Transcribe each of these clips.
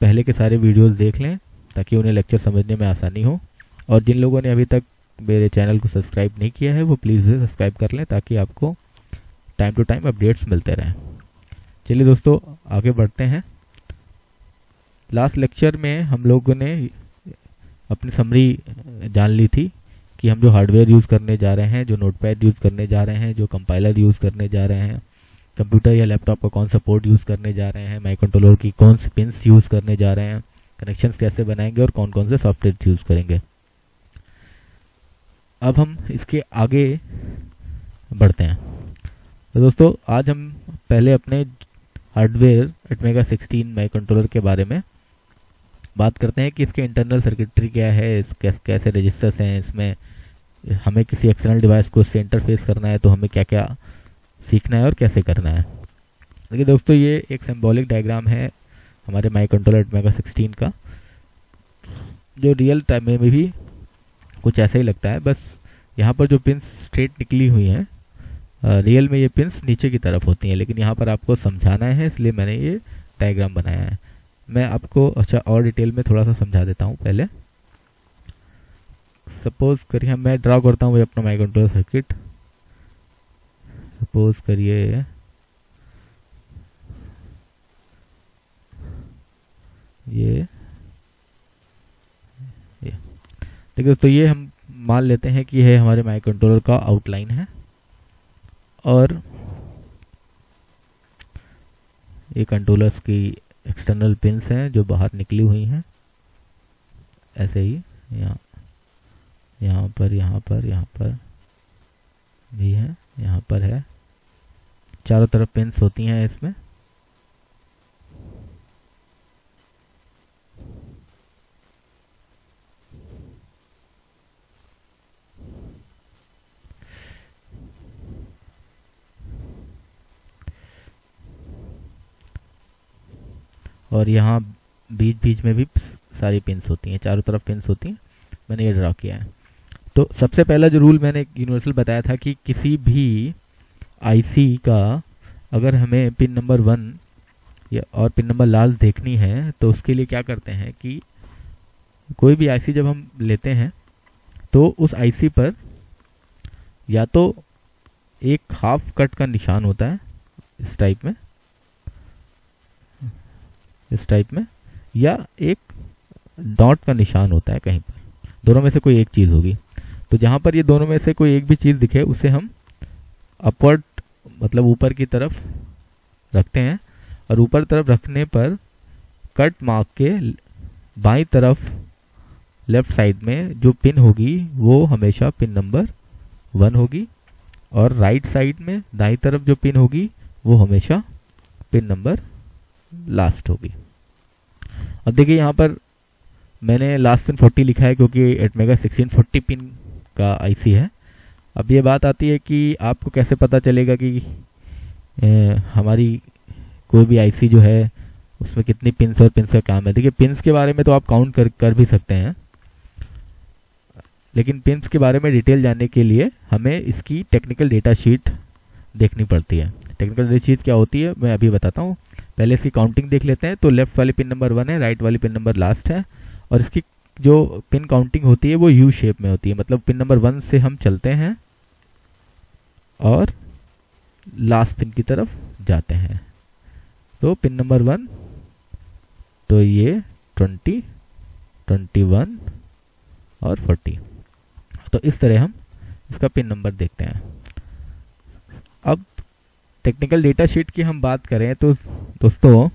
पहले के सारे वीडियोस देख लें ताकि उन्हें लेक्चर समझने में आसानी हो। और जिन लोगों ने अभी तक मेरे चैनल को सब्सक्राइब नहीं किया है वो प्लीज़ उसे सब्सक्राइब कर लें ताकि आपको टाइम टू टाइम अपडेट्स मिलते रहें। चलिए दोस्तों आगे बढ़ते हैं। लास्ट लेक्चर में हम लोगों ने अपनी समरी जान ली थी कि हम जो हार्डवेयर यूज़ करने जा रहे हैं, जो नोटपैड यूज़ करने जा रहे हैं, जो कंपाइलर यूज़ करने जा रहे हैं, कंप्यूटर या लैपटॉप का कौन सा पोर्ट यूज़ करने जा रहे हैं, माइक्रो कंट्रोलर की कौन सी पिन्स यूज़ करने जा रहे हैं, कनेक्शंस कैसे बनाएंगे और कौन कौन से सॉफ्टवेयर यूज़ करेंगे। अब हम इसके आगे बढ़ते हैं। तो दोस्तों आज हम पहले अपने हार्डवेयर एटमेगा 16 माइक्रो कंट्रोलर के बारे में बात करते हैं कि इसके इंटरनल सर्किटरी क्या है, कैसे रजिस्टर्स हैं, इसमें हमें किसी एक्सटर्नल डिवाइस को इससे इंटरफेस करना है तो हमें क्या क्या सीखना है और कैसे करना है। देखिए दोस्तों ये एक सिंबॉलिक डायग्राम है हमारे माइक्रो कंट्रोलर एटमेगा 16 का, जो रियल टाइम में भी कुछ ऐसा ही लगता है। बस यहाँ पर जो पिंस स्ट्रेट निकली हुई हैं, रियल में ये पिंस नीचे की तरफ होती हैं, लेकिन यहाँ पर आपको समझाना है इसलिए मैंने ये डायग्राम बनाया है। मैं आपको अच्छा और डिटेल में थोड़ा सा समझा देता हूँ। पहले सपोज करिए मैं ड्रा करता हूँ अपना माइक्रो कंट्रोलर सर्किट। सपोज करिए ये देखिए तो ये हम मान लेते हैं कि यह हमारे माइक्रो कंट्रोलर का आउटलाइन है और ये कंट्रोलर्स की एक्सटर्नल पिंस हैं जो बाहर निकली हुई हैं, ऐसे ही यहाँ पर भी है, यहाँ पर है, चारों तरफ पिंस होती हैं इसमें। और यहाँ बीच बीच में भी सारी पिंस होती हैं, चारों तरफ पिंस होती हैं। मैंने ये ड्रा किया है। तो सबसे पहला जो रूल मैंने यूनिवर्सल बताया था कि किसी भी आईसी का अगर हमें पिन नंबर 1 या और पिन नंबर लास्ट देखनी है तो उसके लिए क्या करते हैं कि कोई भी आईसी जब हम लेते हैं तो उस आईसी पर या तो एक हाफ कट का निशान होता है इस टाइप में या एक डॉट का निशान होता है कहीं पर, दोनों में से कोई एक चीज होगी। तो जहां पर ये दोनों में से कोई एक भी चीज दिखे उसे हम अपवर्ड मतलब ऊपर की तरफ रखते हैं, और ऊपर तरफ रखने पर कट मार्क के बाईं तरफ लेफ्ट साइड में जो पिन होगी वो हमेशा पिन नंबर 1 होगी, और राइट साइड में दाईं तरफ जो पिन होगी वो हमेशा पिन नंबर लास्ट होगी। अब देखिए यहाँ पर मैंने लास्ट पिन 40 लिखा है क्योंकि एटमेगा 16 40 पिन का आईसी है। अब ये बात आती है कि आपको कैसे पता चलेगा कि हमारी कोई भी आईसी जो है उसमें कितनी पिन्स और पिन्स का काम है। देखिए पिन्स के बारे में तो आप काउंट कर भी सकते हैं, लेकिन पिन्स के बारे में डिटेल जानने के लिए हमें इसकी टेक्निकल डेटा शीट देखनी पड़ती है। टेक्निकल डेटा शीट क्या होती है मैं अभी बताता हूँ। पहले इसकी काउंटिंग देख लेते हैं। तो लेफ्ट वाली पिन नंबर 1 है, राइट वाली पिन नंबर लास्ट है, और इसकी जो पिन काउंटिंग होती है वो यू शेप में होती है। मतलब पिन नंबर 1 से हम चलते हैं और लास्ट पिन की तरफ जाते हैं। तो पिन नंबर 1 तो ये 20, 21 और 40। तो इस तरह हम इसका पिन नंबर देखते हैं। अब टेक्निकल डेटा शीट की हम बात करें तो दोस्तों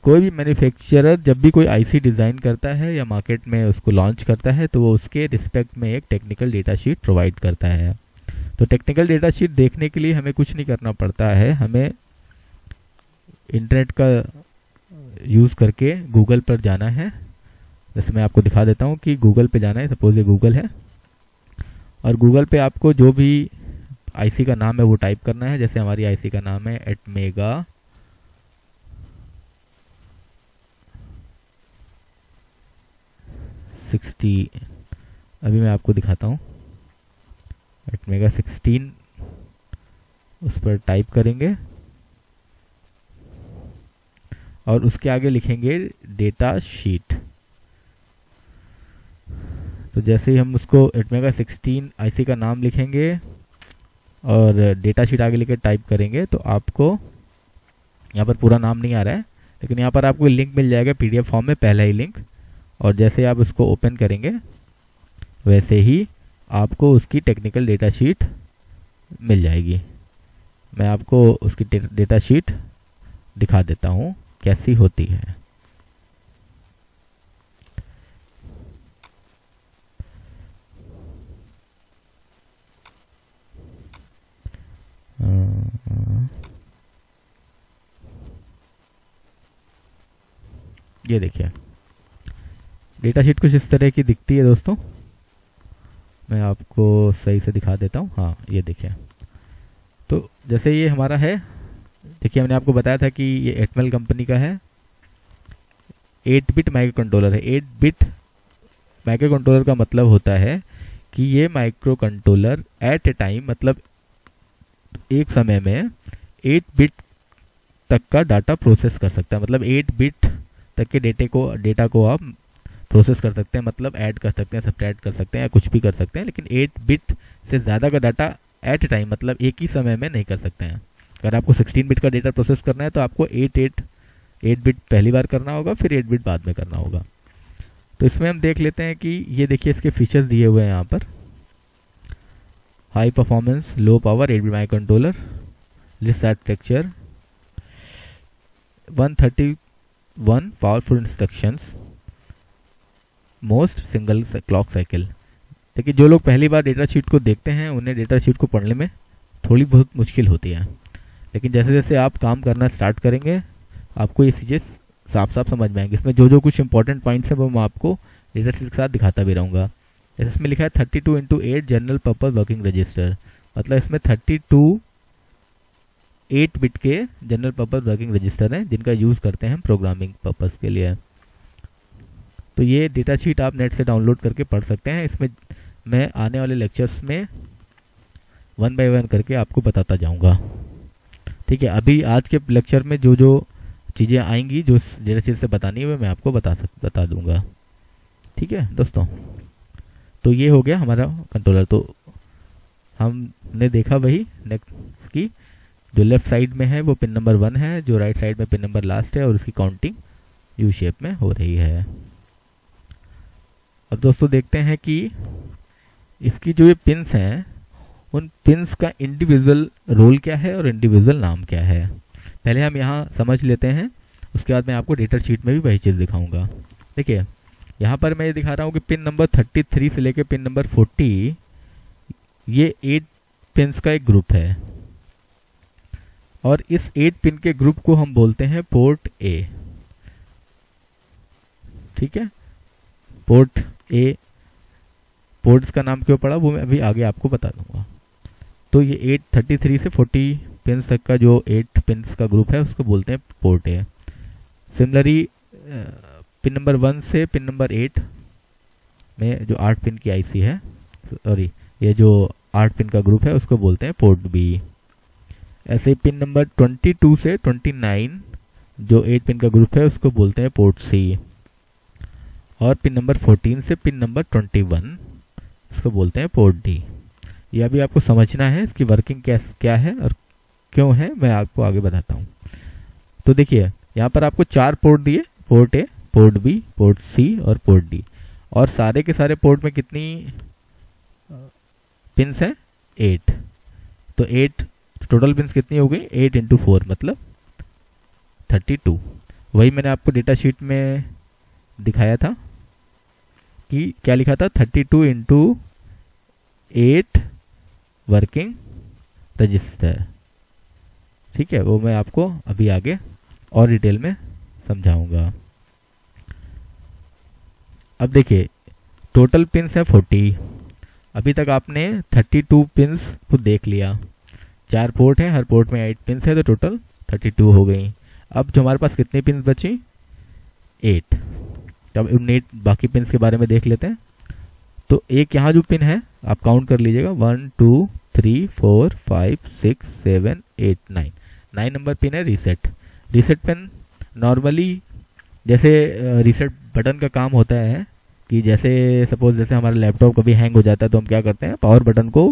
कोई भी मैन्युफैक्चरर जब भी कोई आईसी डिजाइन करता है या मार्केट में उसको लॉन्च करता है तो वो उसके रिस्पेक्ट में एक टेक्निकल डेटा शीट प्रोवाइड करता है। तो टेक्निकल डेटा शीट देखने के लिए हमें कुछ नहीं करना पड़ता है, हमें इंटरनेट का यूज करके गूगल पर जाना है। जैसे मैं आपको दिखा देता हूँ कि गूगल पे जाना है। सपोज ये गूगल है और गूगल पे आपको जो भी आईसी का नाम है वो टाइप करना है। जैसे हमारी आईसी का नाम है एटमेगा 60। अभी मैं आपको दिखाता हूँ। एटमेगा 16 उस पर टाइप करेंगे और उसके आगे लिखेंगे डेटा शीट। तो जैसे ही हम उसको एटमेगा 16 आईसी का नाम लिखेंगे और डेटा शीट आगे लेकर टाइप करेंगे तो आपको यहाँ पर पूरा नाम नहीं आ रहा है, लेकिन यहाँ पर आपको लिंक मिल जाएगा पीडीएफ फॉर्म में, पहला ही लिंक। और जैसे आप उसको ओपन करेंगे वैसे ही आपको उसकी टेक्निकल डेटा शीट मिल जाएगी। मैं आपको उसकी डेटा शीट दिखा देता हूँ कैसी होती है। ये देखिए डेटा शीट कुछ इस तरह की दिखती है दोस्तों। मैं आपको सही से दिखा देता हूँ। हाँ ये देखिए, तो जैसे ये हमारा है, देखिए मैंने आपको बताया था कि ये एटमेल कंपनी का है, 8 बिट माइक्रो कंट्रोलर है। 8 बिट माइक्रो कंट्रोलर का मतलब होता है कि ये microcontroller at a time, मतलब एक समय में 8 बिट तक का डाटा प्रोसेस कर सकता है। मतलब 8 बिट तक के डेटा को आप प्रोसेस कर सकते हैं, मतलब ऐड कर सकते हैं, सब्ट्रैक्ट कर सकते हैं या कुछ भी कर सकते हैं, लेकिन 8 बिट से ज़्यादा का डाटा एट ए टाइम, मतलब एक ही समय में नहीं कर सकते हैं। अगर आपको 16 बिट का डेटा प्रोसेस करना है तो आपको 8 बिट पहली बार करना होगा, फिर 8 बिट बाद में करना होगा। तो इसमें हम देख लेते हैं कि ये देखिए इसके फीचर्स दिए हुए हैं यहाँ पर। High performance low power 8 bit micro controller, list architecture, 131 powerful instructions, most single clock cycle. देखिए जो लोग पहली बार डेटा शीट को देखते हैं उन्हें डेटा शीट को पढ़ने में थोड़ी बहुत मुश्किल होती है, लेकिन जैसे जैसे आप काम करना स्टार्ट करेंगे आपको ये चीज़ें साफ साफ समझ में आएंगी। इसमें जो जो कुछ इंपॉर्टेंट पॉइंट्स हैं वो मैं आपको डेटा शीट के साथ दिखाता भी रहूँगा। जैसे इसमें लिखा है 32x8 general purpose working register, मतलब इसमें 32 8 बिट के जनरल पर्पज वर्किंग रजिस्टर हैं जिनका यूज़ करते हैं प्रोग्रामिंग पर्पज़ के लिए। तो ये डेटा शीट आप नेट से डाउनलोड करके पढ़ सकते हैं। इसमें मैं आने वाले लेक्चर्स में 1 बाय 1 करके आपको बताता जाऊंगा। ठीक है, अभी आज के लेक्चर में जो जो चीज़ें आएंगी जो डेटा शीट से बतानी है मैं आपको बता दूंगा। ठीक है दोस्तों, तो ये हो गया हमारा कंट्रोलर। तो हमने देखा वही नेक्स्ट की जो लेफ्ट साइड में है वो पिन नंबर 1 है, जो राइट साइड में पिन नंबर लास्ट है और उसकी काउंटिंग यू शेप में हो रही है। अब दोस्तों देखते हैं कि इसकी जो ये पिन्स हैं उन पिन्स का इंडिविजुअल रोल क्या है और इंडिविजुअल नाम क्या है, पहले हम यहाँ समझ लेते हैं। उसके बाद मैं आपको डेटा शीट में भी वही चीज़ दिखाऊंगा। देखिए यहाँ पर मैं ये दिखा रहा हूँ कि पिन नंबर 33 से लेकर पिन नंबर 40 ये 8 पिन्स का एक ग्रुप है और इस 8 पिन के ग्रुप को हम बोलते हैं पोर्ट ए। ठीक है, पोर्ट ए, पोर्ट्स का नाम क्यों पड़ा वो मैं अभी आगे आपको बता दूंगा। तो ये 33 से 40 पिन्स तक का जो 8 पिन्स का ग्रुप है उसको बोलते हैं port A. Similarly pin number 1 से पिन नंबर 8 में जो 8 पिन की आईसी है, सॉरी ये जो 8 पिन का ग्रुप है उसको बोलते हैं पोर्ट बी। ऐसे पिन नंबर 22 से 29 जो 8 पिन का ग्रुप है उसको बोलते हैं पोर्ट सी। और पिन नंबर 14 से पिन नंबर 21 इसको बोलते हैं पोर्ट डी। ये अभी आपको समझना है, इसकी वर्किंग क्या है और क्यों है मैं आपको आगे बताता हूँ। तो देखिए यहाँ पर आपको 4 पोर्ट दिए, port A, port B, port C और पोर्ट डी, और सारे के सारे पोर्ट में कितनी पिन्स हैं 8। तो 8 टोटल पिन्स कितनी हो गई 8 इंटू 4 मतलब 32। वही मैंने आपको डेटा शीट में दिखाया था कि क्या लिखा था 32 इंटू 8 वर्किंग रजिस्टर। ठीक है, वो मैं आपको अभी आगे और डिटेल में समझाऊंगा। अब देखिए टोटल पिन्स है 40। अभी तक आपने 32 पिन्स को देख लिया, 4 पोर्ट है, हर पोर्ट में 8 पिन्स है तो टोटल 32 हो गई। अब जो हमारे पास कितनी पिन्स बची 8। अब उन 8 बाकी पिन्स के बारे में देख लेते हैं। तो एक यहाँ जो पिन है आप काउंट कर लीजिएगा 1 2 3 4 5 6 7 8 9 9 नंबर पिन है रीसेट। रीसेट पिन नॉर्मली जैसे रीसेट बटन का काम होता है कि जैसे सपोज जैसे हमारा लैपटॉप कभी हैंग हो जाता है तो हम क्या करते हैं, पावर बटन को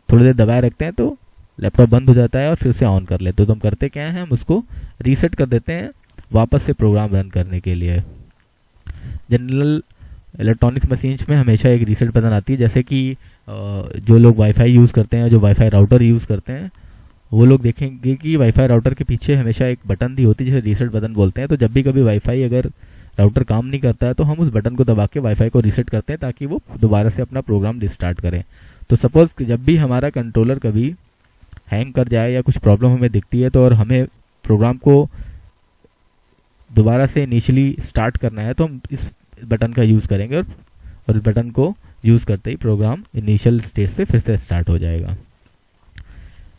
थोड़ी देर दबाए रखते हैं तो लैपटॉप बंद हो जाता है और फिर उसे ऑन कर लेते हैं। तो हम करते क्या है, हम उसको रीसेट कर देते हैं वापस से प्रोग्राम रन करने के लिए। जनरल इलेक्ट्रॉनिक्स मशीन्स में हमेशा एक रीसेट बटन आती है, जैसे कि जो लोग वाईफाई यूज़ करते हैं, जो वाईफाई राउटर यूज़ करते हैं, वो लोग देखेंगे कि वाईफाई राउटर के पीछे हमेशा एक बटन दी होती है जिसे रीसेट बटन बोलते हैं। तो जब भी कभी वाईफाई अगर राउटर काम नहीं करता है तो हम उस बटन को दबा के वाईफाई को रीसेट करते हैं ताकि वो दोबारा से अपना प्रोग्राम रिस्टार्ट करें। तो सपोज जब भी हमारा कंट्रोलर कभी हैंग कर जाए या कुछ प्रॉब्लम हमें दिखती है तो और हमें प्रोग्राम को दोबारा से इनिशियली स्टार्ट करना है तो हम इस बटन का यूज़ करेंगे और इस बटन को यूज़ करते ही प्रोग्राम इनिशियल स्टेज से फिर से स्टार्ट हो जाएगा।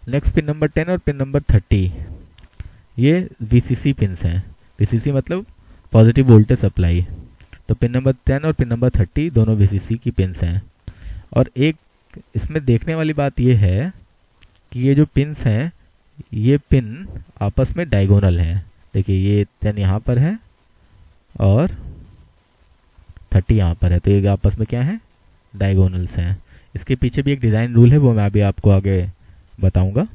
नेक्स्ट पिन नंबर 10 और पिन नंबर 30 ये VCC पिन्स हैं। VCC मतलब पॉजिटिव वोल्टेज सप्लाई। तो पिन नंबर 10 और पिन नंबर 30 दोनों VCC की पिन्स हैं। और एक इसमें देखने वाली बात यह है कि ये जो पिन्स हैं ये पिन आपस में डायगोनल हैं। देखिए ये 10 यहाँ पर है और 30 यहाँ पर है, तो ये आपस में क्या है, डायगोनल्स हैं। इसके पीछे भी एक डिज़ाइन रूल है, वो मैं अभी आपको आगे बताऊंगा।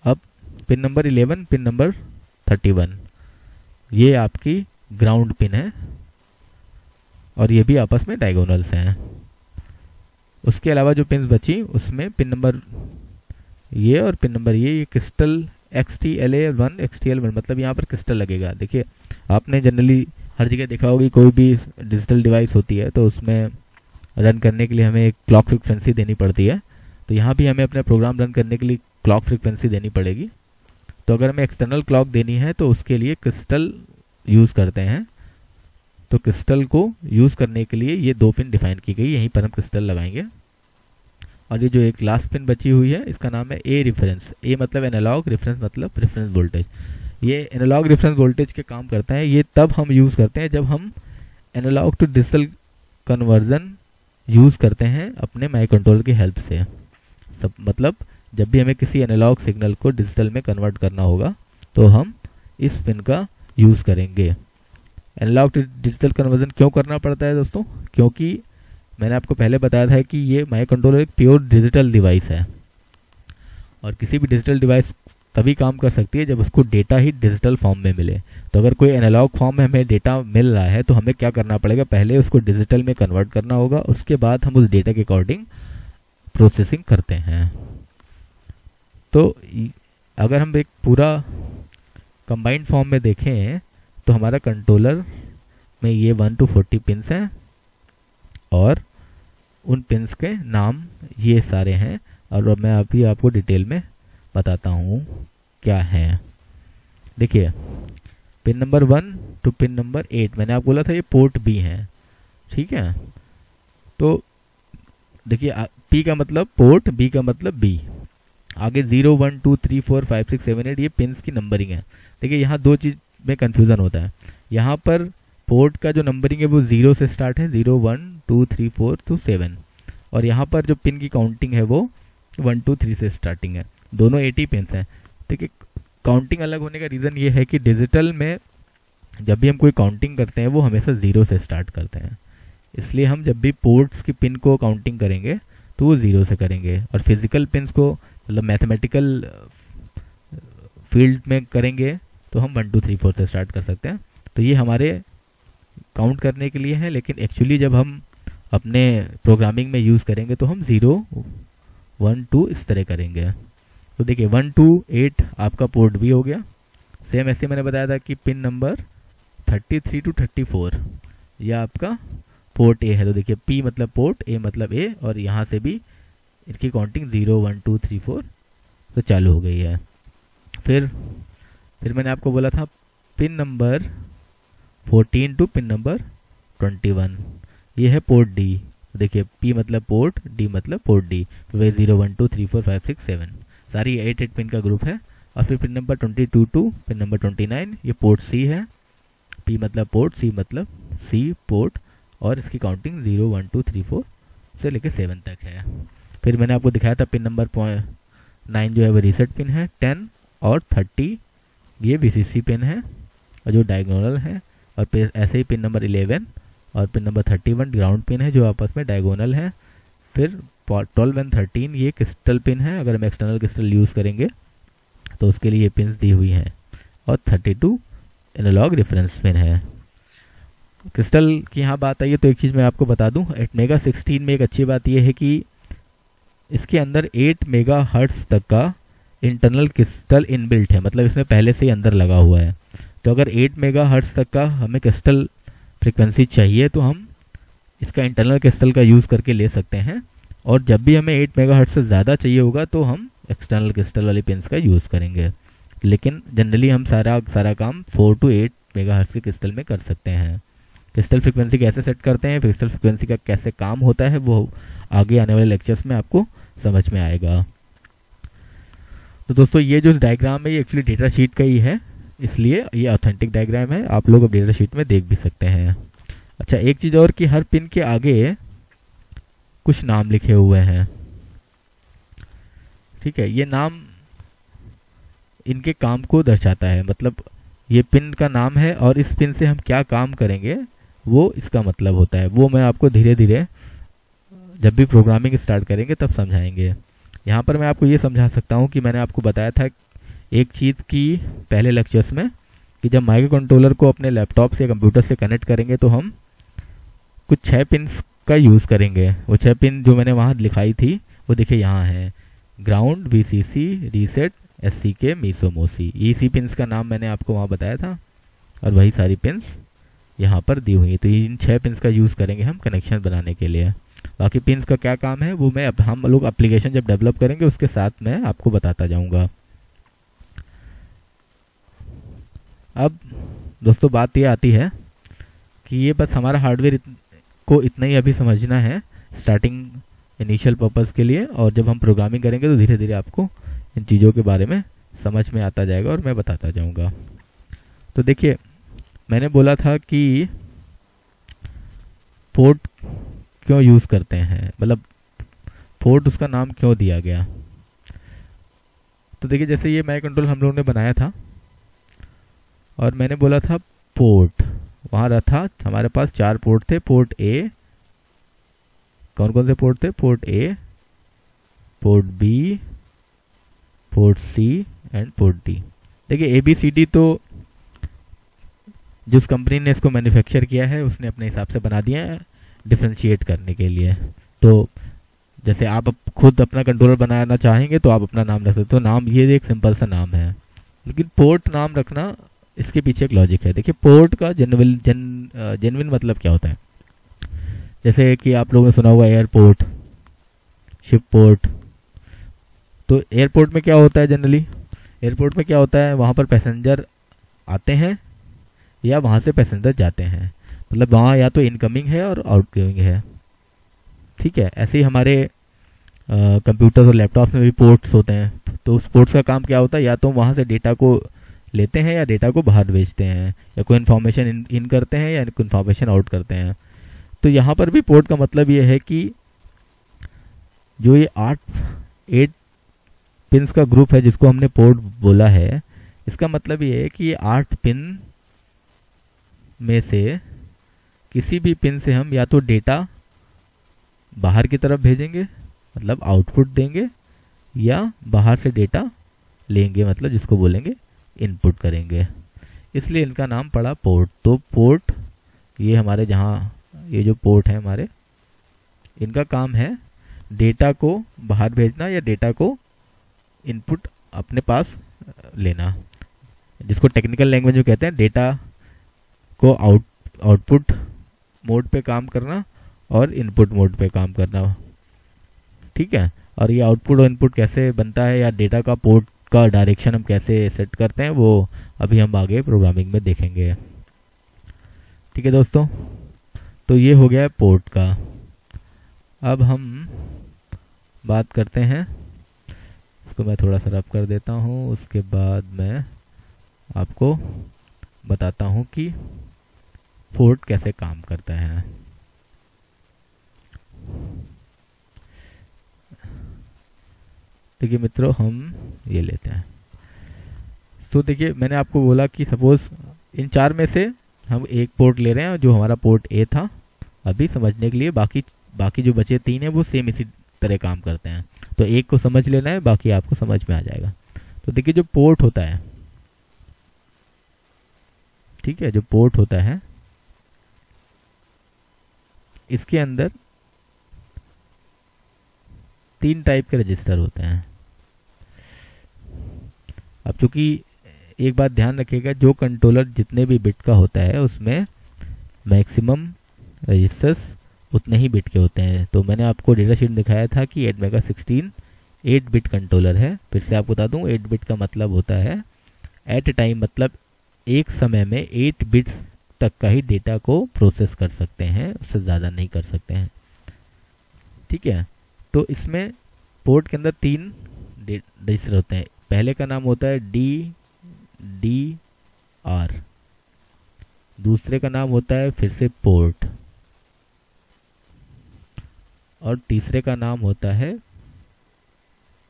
अब पिन नंबर 11, पिन नंबर 31 ये आपकी ग्राउंड पिन है और ये भी आपस में डायगोनल्स हैं। उसके अलावा जो पिन्स बची उसमें पिन नंबर ये और पिन नंबर ये क्रिस्टल XTLA1 XTL1 मतलब यहाँ पर क्रिस्टल लगेगा। देखिए आपने जनरली हर जगह देखा होगी, कोई भी डिजिटल डिवाइस होती है तो उसमें रन करने के लिए हमें एक क्लॉक फ्रिक्वेंसी देनी पड़ती है। तो यहाँ भी हमें अपना प्रोग्राम रन करने के लिए क्लॉक फ्रिक्वेंसी देनी पड़ेगी। तो अगर हमें एक्सटर्नल क्लॉक देनी है तो उसके लिए क्रिस्टल यूज़ करते हैं। तो क्रिस्टल को यूज़ करने के लिए ये दो पिन डिफाइन की गई, यहीं पर हम क्रिस्टल लगाएंगे। और ये जो एक लास्ट पिन बची हुई है इसका नाम है A रेफरेंस। A मतलब एनालॉग, रेफरेंस मतलब रेफरेंस वोल्टेज। ये एनालॉग रेफरेंस वोल्टेज के काम करता है। ये तब हम यूज़ करते हैं जब हम analogue to digital conversion use करते हैं अपने माइक्रो कंट्रोलर की हेल्प से। सब मतलब जब भी हमें किसी एनालॉग सिग्नल को डिजिटल में कन्वर्ट करना होगा तो हम इस पिन का यूज़ करेंगे। एनालॉग टू डिजिटल कन्वर्जन क्यों करना पड़ता है दोस्तों? क्योंकि मैंने आपको पहले बताया था कि ये माइक्रो कंट्रोलर एक प्योर डिजिटल डिवाइस है और किसी भी डिजिटल डिवाइस तभी काम कर सकती है जब उसको डेटा ही डिजिटल फॉर्म में मिले। तो अगर कोई एनालॉग फॉर्म में हमें डेटा मिल रहा है तो हमें क्या करना पड़ेगा, पहले उसको डिजिटल में कन्वर्ट करना होगा, उसके बाद हम उस डेटा के अकॉर्डिंग प्रोसेसिंग करते हैं। तो अगर हम एक पूरा कंबाइंड फॉर्म में देखें तो हमारा कंट्रोलर में ये 1 to 40 पिन्स हैं और उन पिन्स के नाम ये सारे हैं और मैं अभी आपको डिटेल में बताता हूँ क्या है। देखिए pin number 1 to pin number 8 मैंने आपको बोला था ये पोर्ट B है, ठीक है। तो देखिए P का मतलब पोर्ट, B का मतलब B। आगे 0 1 2 3 4 5 6 7 8 ये पिन्स की नंबरिंग है। देखिए यहाँ दो चीज में कंफ्यूजन होता है। यहाँ पर पोर्ट का जो नंबरिंग है वो 0 से स्टार्ट है, 0 1 2 3 4 to 7, और यहाँ पर जो पिन की काउंटिंग है वो 1 2 3 से स्टार्टिंग है। दोनों 80 पिन्स हैं। देखिए काउंटिंग अलग होने का रीज़न ये है कि डिजिटल में जब भी हम कोई काउंटिंग करते हैं वो हमेशा 0 से स्टार्ट करते हैं, इसलिए हम जब भी पोर्ट्स की पिन को काउंटिंग करेंगे तो वो 0 से करेंगे, और फिजिकल पिन्स को मतलब मैथमेटिकल फील्ड में करेंगे तो हम 1 2 3 4 से स्टार्ट कर सकते हैं। तो ये हमारे काउंट करने के लिए है, लेकिन एक्चुअली जब हम अपने प्रोग्रामिंग में यूज़ करेंगे तो हम 0 1 2 इस तरह करेंगे। तो देखिए 1 2 8 आपका पोर्ट B हो गया। सेम ऐसे मैंने बताया था कि पिन नंबर 33 to 34 यह आपका पोर्ट A है। तो देखिए P मतलब पोर्ट, A मतलब A, और यहाँ से भी इनकी काउंटिंग 0 1 2 3 4 तो चालू हो गई है। फिर मैंने आपको बोला था pin number 14 to pin number 21 ये है पोर्ट D। देखिए P मतलब पोर्ट, D मतलब पोर्ट D, तो वे 0 1 2 3 4 5 6 7 सारी 8 पिन का ग्रुप है। और फिर pin number 22 to pin number 29 ये पोर्ट C है। P मतलब पोर्ट, C मतलब C पोर्ट, और इसकी काउंटिंग 0 1 2 3 4 से लेकर 7 तक है। फिर मैंने आपको दिखाया था पिन नंबर 9 जो है वो रीसेट पिन है। 10 और 30 ये VCC पिन है और जो डायगोनल है, और फिर ऐसे ही पिन नंबर 11 और पिन नंबर 31 ग्राउंड पिन है जो आपस में डायगोनल है। फिर 12 एंड 13 ये क्रिस्टल पिन है, अगर हम एक्सटर्नल क्रिस्टल यूज़ करेंगे तो उसके लिए ये पिन्स दी हुई हैं। और 32 एनालॉग रेफरेंस पिन है। क्रिस्टल की यहाँ बात आई है तो एक चीज़ मैं आपको बता दूं, एटमेगा 16 में एक अच्छी बात यह है कि इसके अंदर 8 मेगा हर्ट्ज तक का इंटरनल क्रिस्टल इनबिल्ट है, मतलब इसमें पहले से ही अंदर लगा हुआ है। तो अगर 8 मेगा हर्ट्ज तक का हमें क्रिस्टल फ्रिक्वेंसी चाहिए तो हम इसका इंटरनल क्रिस्टल का यूज़ करके ले सकते हैं, और जब भी हमें 8 मेगा हर्ट्ज से ज़्यादा चाहिए होगा तो हम एक्सटर्नल क्रिस्टल वाले पिन्स का यूज़ करेंगे। लेकिन जनरली हम सारा काम 4 to 8 मेगा हर्ट्ज के क्रिस्टल में कर सकते हैं। क्रिस्टल फ्रिक्वेंसी कैसे सेट करते हैं, क्रिस्टल फ्रिक्वेंसी का कैसे काम होता है, वो आगे आने वाले लेक्चर्स में आपको समझ में आएगा। तो दोस्तों ये जो डायग्राम है ये एक्चुअली डेटा शीट का ही है, इसलिए ये ऑथेंटिक डायग्राम है, आप लोग अब डेटा शीट में देख भी सकते हैं। अच्छा, एक चीज़ और कि हर पिन के आगे कुछ नाम लिखे हुए हैं। ठीक है, ये नाम इनके काम को दर्शाता है, मतलब ये पिन का नाम है और इस पिन से हम क्या काम करेंगे वो इसका मतलब होता है। वो मैं आपको धीरे धीरे जब भी प्रोग्रामिंग स्टार्ट करेंगे तब समझाएंगे। यहाँ पर मैं आपको ये समझा सकता हूँ कि मैंने आपको बताया था एक चीज़ की पहले लेक्चर्स में कि जब माइक्रो कंट्रोलर को अपने लैपटॉप से कंप्यूटर से कनेक्ट करेंगे तो हम कुछ 6 पिन्स का यूज़ करेंगे। वो 6 पिन जो मैंने वहाँ लिखाई थी वो देखिए यहाँ है, ग्राउंड, VCC, रीसेट, SCK, मीसोमोसी। ये इसी पिन्स का नाम मैंने आपको वहाँ बताया था और वही सारी पिन्स यहाँ पर दी हुई है। तो इन 6 पिन्स का यूज़ करेंगे हम कनेक्शन बनाने के लिए। बाकी पिन्स का क्या काम है वो मैं हम लोग एप्लीकेशन जब डेवलप करेंगे उसके साथ मैं आपको बताता जाऊँगा। अब दोस्तों बात ये आती है कि ये बस हमारा हार्डवेयर को इतना ही अभी समझना है स्टार्टिंग इनिशियल पर्पस के लिए, और जब हम प्रोग्रामिंग करेंगे तो धीरे धीरे आपको इन चीज़ों के बारे में समझ में आता जाएगा और मैं बताता जाऊंगा। तो देखिए मैंने बोला था कि पोर्ट क्यों यूज़ करते हैं, मतलब पोर्ट उसका नाम क्यों दिया गया। तो देखिए जैसे ये माइक्रो कंट्रोल हम लोगों ने बनाया था और मैंने बोला था पोर्ट, वहाँ रहा था हमारे पास 4 पोर्ट थे। पोर्ट ए, कौन कौन से पोर्ट थे, port A, port B, port C and port D. देखिए ABCD तो जिस कंपनी ने इसको मैन्युफैक्चर किया है उसने अपने हिसाब से बना दिया है डिफ्रेंशिएट करने के लिए। तो जैसे आप खुद अपना कंट्रोलर बनाना चाहेंगे तो आप अपना नाम रख सकते हो। नाम ये एक सिंपल सा नाम है, लेकिन पोर्ट नाम रखना इसके पीछे एक लॉजिक है। देखिए पोर्ट का जेन्युइन मतलब क्या होता है, जैसे कि आप लोगों ने सुना होगा एयरपोर्ट, शिप पोर्ट। तो एयरपोर्ट में क्या होता है, जनरली एयरपोर्ट में क्या होता है, वहाँ पर पैसेंजर आते हैं या वहाँ से पैसेंजर जाते हैं, मतलब वहाँ या तो इनकमिंग है और आउटगोइंग है। ठीक है, ऐसे ही हमारे कंप्यूटर और लैपटॉप में भी पोर्ट्स होते हैं। तो उस पोर्ट्स का काम क्या होता है, या तो वहाँ से डेटा को लेते हैं या डेटा को बाहर भेजते हैं, या कोई इन्फॉर्मेशन इन करते हैं या इन्फॉर्मेशन आउट करते हैं। तो यहाँ पर भी पोर्ट का मतलब ये है कि जो ये 8 पिन्स का ग्रुप है जिसको हमने पोर्ट बोला है, इसका मतलब ये है कि ये 8 पिन में से किसी भी पिन से हम या तो डेटा बाहर की तरफ भेजेंगे मतलब आउटपुट देंगे, या बाहर से डेटा लेंगे मतलब जिसको बोलेंगे इनपुट करेंगे। इसलिए इनका नाम पड़ा पोर्ट। तो पोर्ट ये हमारे जहाँ ये जो पोर्ट है हमारे, इनका काम है डेटा को बाहर भेजना या डेटा को इनपुट अपने पास लेना, जिसको टेक्निकल लैंग्वेज में कहते हैं डेटा को आउटपुट मोड पे काम करना और इनपुट मोड पे काम करना। ठीक है, और ये आउटपुट और इनपुट कैसे बनता है या डेटा का पोर्ट का डायरेक्शन हम कैसे सेट करते हैं वो अभी हम आगे प्रोग्रामिंग में देखेंगे। ठीक है दोस्तों, तो ये हो गया पोर्ट का। अब हम बात करते हैं, इसको मैं थोड़ा सा रफ कर देता हूँ, उसके बाद मैं आपको बताता हूँ कि पोर्ट कैसे काम करता है। देखिए मित्रों, हम ये लेते हैं तो देखिए मैंने आपको बोला कि सपोज इन 4 में से हम एक पोर्ट ले रहे हैं जो हमारा पोर्ट ए था, अभी समझने के लिए बाकी जो बचे 3 है वो सेम इसी तरह काम करते हैं। तो एक को समझ लेना है, बाकी आपको समझ में आ जाएगा। तो देखिए जो पोर्ट होता है, ठीक है, जो पोर्ट होता है इसके अंदर 3 टाइप के रजिस्टर होते हैं। अब चूंकि एक बात ध्यान रखिएगा, जो कंट्रोलर जितने भी बिट का होता है उसमें मैक्सिमम रजिस्टर्स उतने ही बिट के होते हैं। तो मैंने आपको डेटा शीट दिखाया था कि 8 बिट कंट्रोलर है। फिर से आपको बता दूं 8 बिट का मतलब होता है एट ए टाइम, मतलब एक समय में 8 बिट्स तक का ही डेटा को प्रोसेस कर सकते हैं, उससे ज़्यादा नहीं कर सकते हैं। ठीक है, तो इसमें पोर्ट के अंदर 3 रजिस्टर होते हैं। पहले का नाम होता है DDR, दूसरे का नाम होता है फिर से पोर्ट, और तीसरे का नाम होता है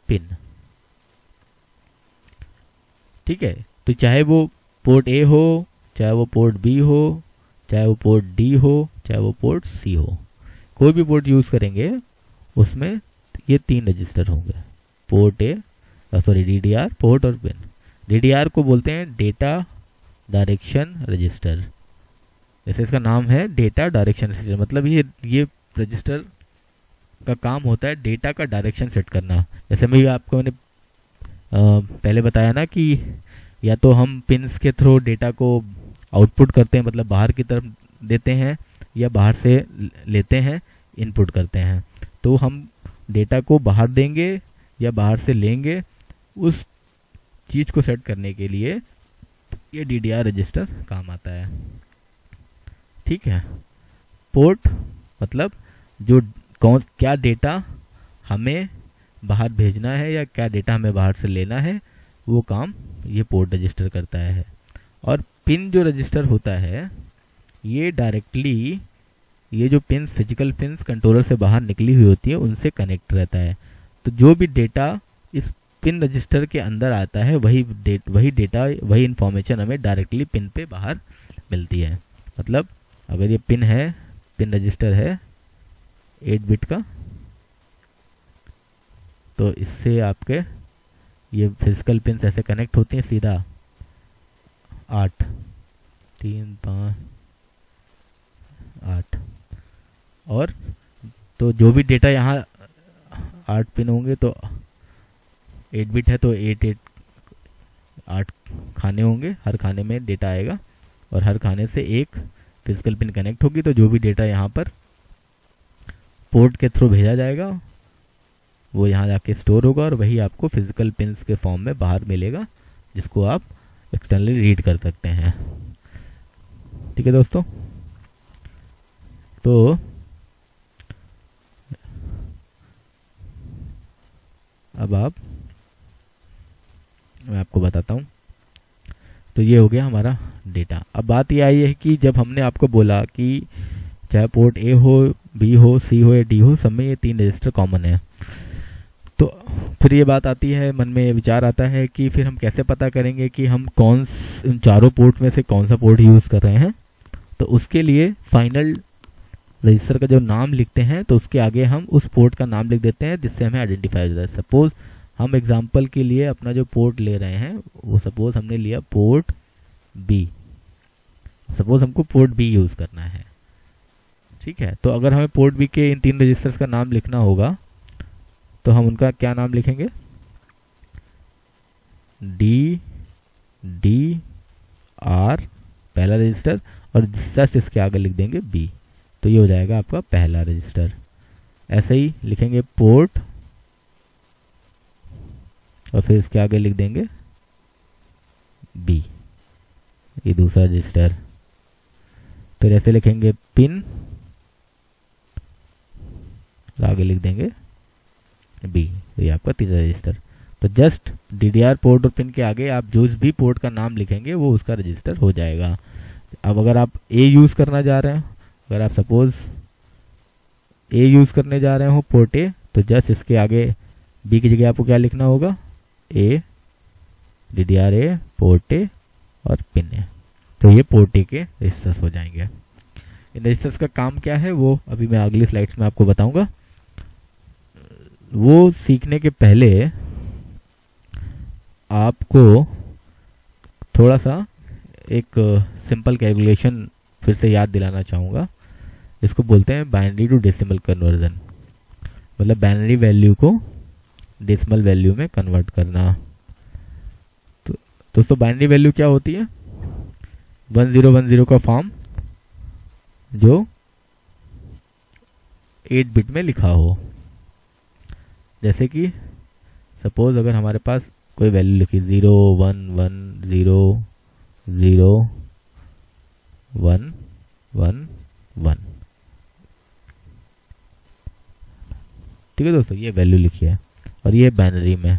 पिन। ठीक है, तो चाहे वो पोर्ट ए हो, चाहे वो पोर्ट बी हो, चाहे वो पोर्ट डी हो, चाहे वो पोर्ट सी हो, कोई भी पोर्ट यूज करेंगे उसमें ये 3 रजिस्टर होंगे, पोर्ट ए DDR, पोर्ट और पिन। DDR को बोलते हैं डेटा डायरेक्शन रजिस्टर, जैसे इसका नाम है डेटा डायरेक्शन रजिस्टर, मतलब ये रजिस्टर का काम होता है डेटा का डायरेक्शन सेट करना। जैसे मैंने पहले बताया ना कि या तो हम पिन्स के थ्रू डेटा को आउटपुट करते हैं, मतलब बाहर की तरफ देते हैं, या बाहर से लेते हैं, इनपुट करते हैं। तो हम डेटा को बाहर देंगे या बाहर से लेंगे, उस चीज को सेट करने के लिए ये DDR रजिस्टर काम आता है। ठीक है, पोर्ट मतलब जो क्या डेटा हमें बाहर भेजना है या क्या डेटा हमें बाहर से लेना है, वो काम ये पोर्ट रजिस्टर करता है। और पिन जो रजिस्टर होता है ये डायरेक्टली ये जो पिन फिजिकल पिन्स कंट्रोलर से बाहर निकली हुई होती है उनसे कनेक्ट रहता है। तो जो भी डेटा इस पिन रजिस्टर के अंदर आता है वही डेटा वही इंफॉर्मेशन हमें डायरेक्टली पिन पे बाहर मिलती है। मतलब अगर ये पिन रजिस्टर है 8 बिट का, तो इससे आपके ये फिजिकल पिन्स ऐसे कनेक्ट होती हैं सीधा 8 3 5 8, और तो जो भी डेटा यहाँ 8 पिन होंगे, तो 8 बिट है तो 8 खाने होंगे, हर खाने में डेटा आएगा और हर खाने से एक फिजिकल पिन कनेक्ट होगी। तो जो भी डेटा यहाँ पर पोर्ट के थ्रू भेजा जाएगा वो यहाँ जाके स्टोर होगा और वही आपको फिजिकल पिन्स के फॉर्म में बाहर मिलेगा, जिसको आप एक्सटर्नली रीड कर सकते हैं। ठीक है दोस्तों, तो अब मैं आपको बताता हूँ। तो ये हो गया हमारा डेटा। अब बात ये आई है कि जब हमने आपको बोला कि चाहे पोर्ट ए हो, बी हो, सी हो या डी हो, सब में ये 3 रजिस्टर कॉमन है, तो फिर ये बात आती है, मन में विचार आता है कि फिर हम कैसे पता करेंगे कि हम इन चारों पोर्ट में से कौन सा पोर्ट यूज कर रहे हैं। तो उसके लिए फाइनल रजिस्टर का जो नाम लिखते हैं तो उसके आगे हम उस पोर्ट का नाम लिख देते हैं, जिससे हमें आइडेंटिफाई हो जाए। सपोज हम एग्जांपल के लिए अपना जो पोर्ट ले रहे हैं वो सपोज हमने लिया पोर्ट बी, सपोज हमको पोर्ट बी यूज करना है। ठीक है, तो अगर हमें पोर्ट बी के इन 3 रजिस्टर्स का नाम लिखना होगा तो हम उनका क्या नाम लिखेंगे, DDR पहला रजिस्टर, और जस्ट इसके आगे लिख देंगे B, तो ये हो जाएगा आपका पहला रजिस्टर। ऐसे ही लिखेंगे पोर्ट और फिर इसके आगे लिख देंगे B, ये दूसरा रजिस्टर। फिर ऐसे लिखेंगे पिन, आगे लिख देंगे B, तो ये आपका तीसरा रजिस्टर। तो जस्ट DDR पोर्ट और पिन के आगे आप जो भी पोर्ट का नाम लिखेंगे वो उसका रजिस्टर हो जाएगा। अब अगर आप A यूज करना जा रहे हैं, अगर आप सपोज A यूज करने जा रहे हो पोर्ट A, तो जस्ट इसके आगे B की जगह आपको क्या लिखना होगा, A DDR-A, पोर्ट ए और पिन ए। तो ये पोर्ट ए के रजिस्टर्स हो जाएंगे। इन रजिस्टर्स का काम क्या है वो अभी मैं अगली स्लाइड्स में आपको बताऊंगा। वो सीखने के पहले आपको थोड़ा सा एक सिंपल कैलकुलेशन फिर से याद दिलाना चाहूँगा। इसको बोलते हैं बाइनरी टू डेसिमल कन्वर्जन, मतलब बाइनरी वैल्यू को डेसिमल वैल्यू में कन्वर्ट करना। तो दोस्तों बाइनरी वैल्यू क्या होती है? 1010 का फॉर्म जो 8 बिट में लिखा हो। जैसे कि सपोज अगर हमारे पास कोई वैल्यू लिखी 0 1 1 0 0 1 1 1, ठीक है दोस्तों, ये वैल्यू लिखी है और ये बाइनरी में।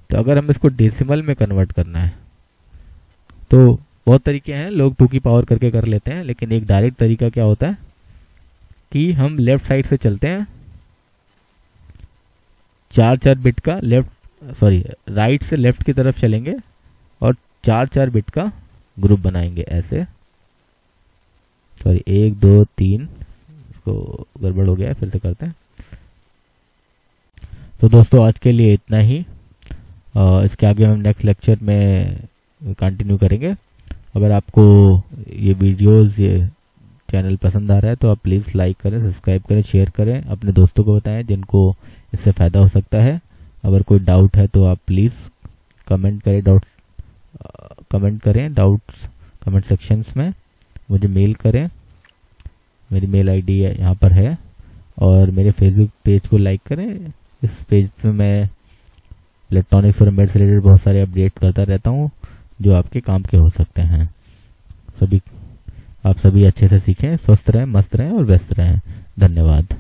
तो अगर हम इसको डेसिमल में कन्वर्ट करना है तो बहुत तरीके हैं, लोग 2 की पावर करके कर लेते हैं, लेकिन एक डायरेक्ट तरीका क्या होता है कि हम लेफ्ट साइड से चलते हैं, 4 बिट का राइट से लेफ्ट की तरफ चलेंगे और 4 बिट का ग्रुप बनाएंगे ऐसे। 1 2 3, इसको गड़बड़ हो गया है, फिर से करते हैं। तो दोस्तों आज के लिए इतना ही। इसके आगे हम नेक्स्ट लेक्चर में कंटिन्यू करेंगे। अगर आपको ये वीडियोस, ये चैनल पसंद आ रहा है तो आप प्लीज़ लाइक करें, सब्सक्राइब करें, शेयर करें, अपने दोस्तों को बताएं जिनको इससे फ़ायदा हो सकता है। अगर कोई डाउट है तो आप प्लीज़ कमेंट करें डाउट्स कमेंट सेक्शंस में, मुझे मेल करें। मेरी मेल आईडी यहाँ पर है, और मेरे फेसबुक पेज को लाइक करें। इस पेज पे मैं इलेक्ट्रॉनिक्स और एम्बेडेड से रिलेटेड बहुत सारे अपडेट करता रहता हूँ जो आपके काम के हो सकते हैं। आप सभी अच्छे से सीखें, स्वस्थ रहें, मस्त रहें और व्यस्त रहें। धन्यवाद।